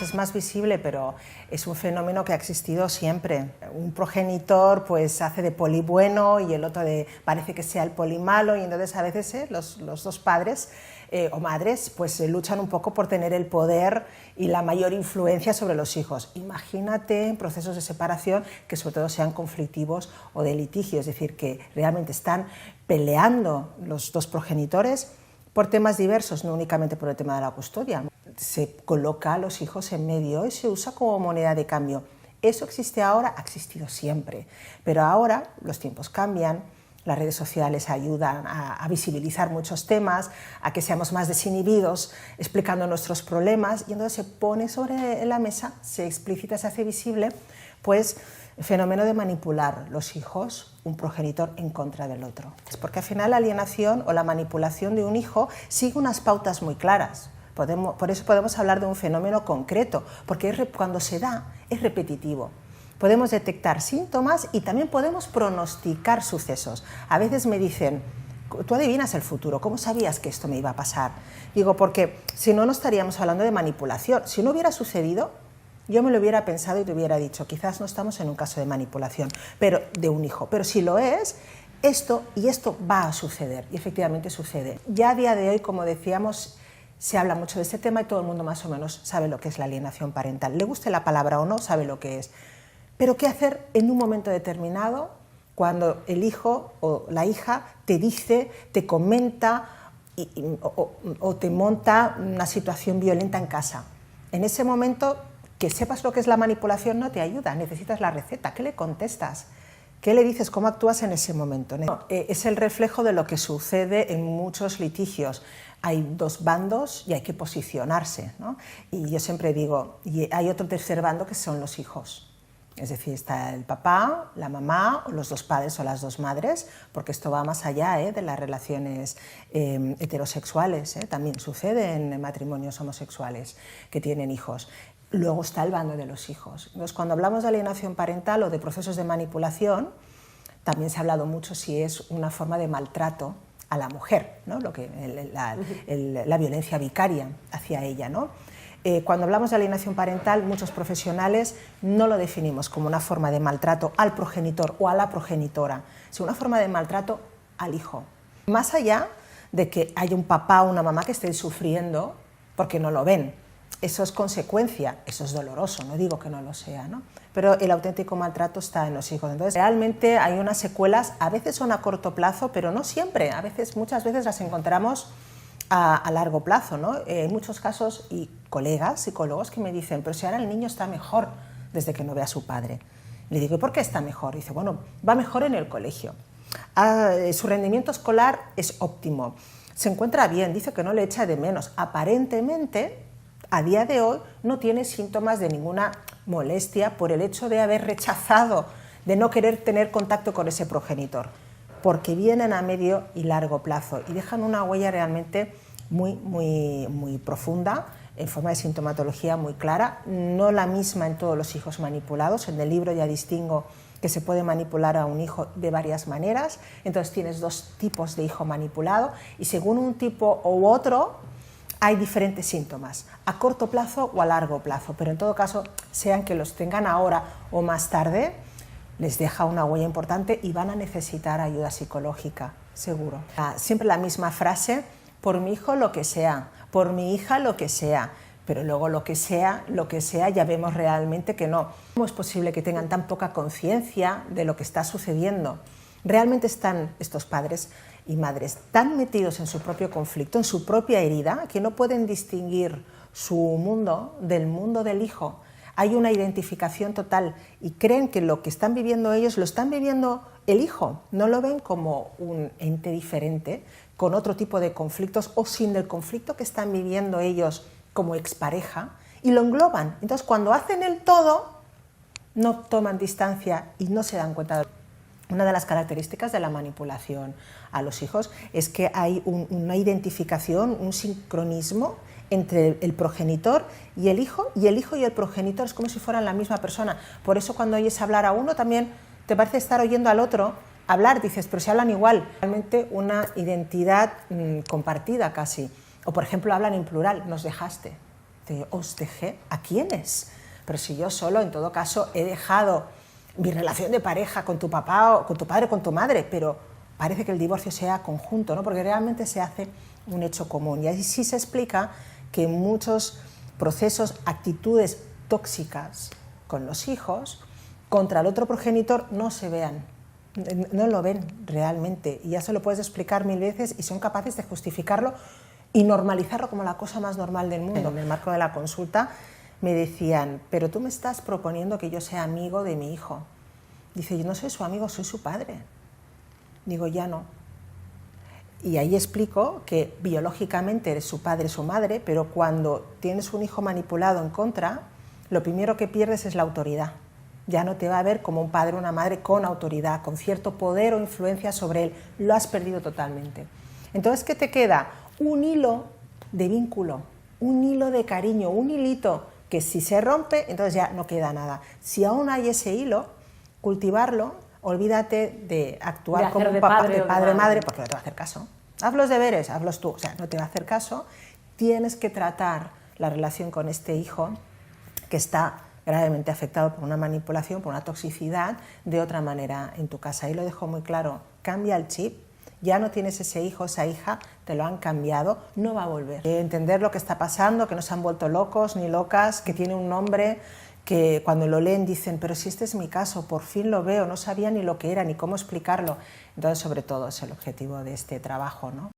Es más visible, pero es un fenómeno que ha existido siempre. Un progenitor pues hace de poli bueno y el otro parece que sea el poli malo, y entonces a veces los dos padres o madres pues luchan un poco por tener el poder y la mayor influencia sobre los hijos. Imagínate en procesos de separación que sobre todo sean conflictivos o de litigio, es decir, que realmente están peleando los dos progenitores por temas diversos, no únicamente por el tema de la custodia. Se coloca a los hijos en medio y se usa como moneda de cambio. Eso existe ahora, ha existido siempre, pero ahora los tiempos cambian, las redes sociales ayudan a visibilizar muchos temas, a que seamos más desinhibidos explicando nuestros problemas, y entonces se pone sobre la mesa, se explicita, se hace visible, pues el fenómeno de manipular los hijos, un progenitor en contra del otro. Es porque al final la alienación o la manipulación de un hijo sigue unas pautas muy claras. Por eso podemos hablar de un fenómeno concreto, porque cuando se da es repetitivo. Podemos detectar síntomas y también podemos pronosticar sucesos. A veces me dicen, tú adivinas el futuro, ¿cómo sabías que esto me iba a pasar? Digo, porque si no, no estaríamos hablando de manipulación. Si no hubiera sucedido, yo me lo hubiera pensado y te hubiera dicho, quizás no estamos en un caso de manipulación, pero de un hijo. Pero si lo es, esto va a suceder, y efectivamente sucede. Ya a día de hoy, como decíamos, se habla mucho de este tema y todo el mundo más o menos sabe lo que es la alienación parental. Le guste la palabra o no, sabe lo que es. Pero ¿qué hacer en un momento determinado cuando el hijo o la hija te dice, te comenta o te monta una situación violenta en casa? En ese momento, que sepas lo que es la manipulación no te ayuda, necesitas la receta. ¿Qué le contestas? ¿Qué le dices? ¿Cómo actúas en ese momento? Es el reflejo de lo que sucede en muchos litigios. Hay dos bandos y hay que posicionarse, ¿no? Y yo siempre digo, y hay otro tercer bando que son los hijos. Es decir, está el papá, la mamá, o los dos padres o las dos madres, porque esto va más allá de las relaciones heterosexuales, también sucede en matrimonios homosexuales que tienen hijos. Luego está el bando de los hijos. Entonces, cuando hablamos de alienación parental o de procesos de manipulación, también se ha hablado mucho si es una forma de maltrato a la mujer, ¿no? La violencia vicaria hacia ella, ¿no? Cuando hablamos de alienación parental, muchos profesionales no lo definimos como una forma de maltrato al progenitor o a la progenitora, sino una forma de maltrato al hijo. Más allá de que haya un papá o una mamá que estén sufriendo porque no lo ven, eso es consecuencia, eso es doloroso, no digo que no lo sea, ¿no? Pero el auténtico maltrato está en los hijos. Entonces, realmente hay unas secuelas, a veces son a corto plazo, pero no siempre, muchas veces las encontramos a largo plazo, ¿no? Hay muchos casos y colegas, psicólogos, que me dicen, pero si ahora el niño está mejor desde que no ve a su padre. Le digo, ¿y por qué está mejor? Dice, bueno, va mejor en el colegio, su rendimiento escolar es óptimo, se encuentra bien, dice que no le echa de menos. Aparentemente, a día de hoy, no tiene síntomas de ninguna molestia por el hecho de haber rechazado, de no querer tener contacto con ese progenitor, porque vienen a medio y largo plazo y dejan una huella realmente muy profunda, en forma de sintomatología muy clara, no la misma en todos los hijos manipulados. En el libro ya distingo que se puede manipular a un hijo de varias maneras, entonces tienes dos tipos de hijo manipulado y según un tipo u otro hay diferentes síntomas, a corto plazo o a largo plazo, pero en todo caso, sean que los tengan ahora o más tarde, les deja una huella importante y van a necesitar ayuda psicológica, seguro. Siempre la misma frase, por mi hijo lo que sea, por mi hija lo que sea, pero luego lo que sea, ya vemos realmente que no. ¿Cómo es posible que tengan tan poca conciencia de lo que está sucediendo? Realmente están estos padres y madres tan metidos en su propio conflicto, en su propia herida, que no pueden distinguir su mundo del mundo del hijo. Hay una identificación total y creen que lo que están viviendo ellos lo están viviendo el hijo. No lo ven como un ente diferente, con otro tipo de conflictos o sin el conflicto que están viviendo ellos como expareja, y lo engloban. Entonces, cuando hacen el todo, no toman distancia y no se dan cuenta. Una de las características de la manipulación a los hijos es que hay una identificación, un sincronismo entre el progenitor y el hijo y el progenitor, es como si fueran la misma persona. Por eso cuando oyes hablar a uno también te parece estar oyendo al otro hablar, dices, pero si hablan igual. Realmente una identidad compartida casi. O por ejemplo hablan en plural, nos dejaste. os dejé, ¿a quiénes? Pero si yo solo, en todo caso, he dejado mi relación de pareja con tu papá, o con tu padre, o con tu madre, pero parece que el divorcio sea conjunto, ¿no? Porque realmente se hace un hecho común. Y así sí se explica que muchos procesos, actitudes tóxicas con los hijos, contra el otro progenitor no se vean, no lo ven realmente. Y ya se lo puedes explicar 1000 veces y son capaces de justificarlo y normalizarlo como la cosa más normal del mundo. En el marco de la consulta me decían, pero tú me estás proponiendo que yo sea amigo de mi hijo. Dice, yo no soy su amigo, soy su padre. Digo, ya no. Y ahí explico que biológicamente eres su padre, su madre, pero cuando tienes un hijo manipulado en contra, lo primero que pierdes es la autoridad. Ya no te va a ver como un padre o una madre con autoridad, con cierto poder o influencia sobre él. Lo has perdido totalmente. Entonces, ¿qué te queda? Un hilo de vínculo, un hilo de cariño, un hilito que si se rompe, entonces ya no queda nada. Si aún hay ese hilo, cultivarlo, olvídate de actuar como un papá, de padre, madre, porque no te va a hacer caso. Haz los deberes, hazlos tú, o sea, no te va a hacer caso. Tienes que tratar la relación con este hijo que está gravemente afectado por una manipulación, por una toxicidad, de otra manera en tu casa. Ahí lo dejo muy claro, cambia el chip, ya no tienes ese hijo, esa hija, te lo han cambiado, no va a volver. Entender lo que está pasando, que no se han vuelto locos ni locas, que tiene un nombre que cuando lo leen dicen, pero si este es mi caso, por fin lo veo, no sabía ni lo que era, ni cómo explicarlo. Entonces, sobre todo, es el objetivo de este trabajo, ¿no?